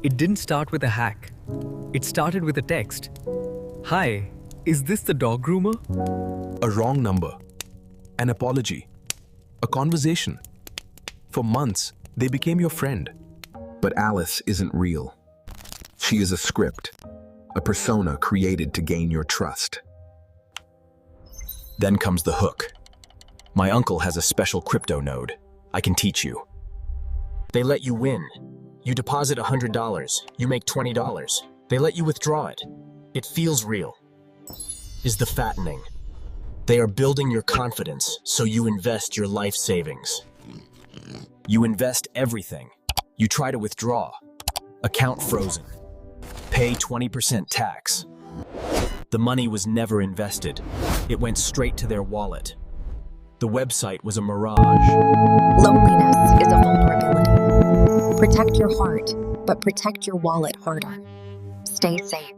It didn't start with a hack. It started with a text. Hi, is this the dog groomer? A wrong number, an apology, a conversation. For months, they became your friend. But Alice isn't real. She is a script, a persona created to gain your trust. Then comes the hook. My uncle has a special crypto node. I can teach you. They let you win. You deposit $100, you make $20. They let you withdraw it. It feels real. Is the fattening. They are building your confidence, so you invest your life savings. You invest everything. You try to withdraw. Account frozen. Pay 20% tax. The money was never invested. It went straight to their wallet. The website was a mirage. Loneliness is a vulnerability. Protect your heart, but protect your wallet harder. Stay safe.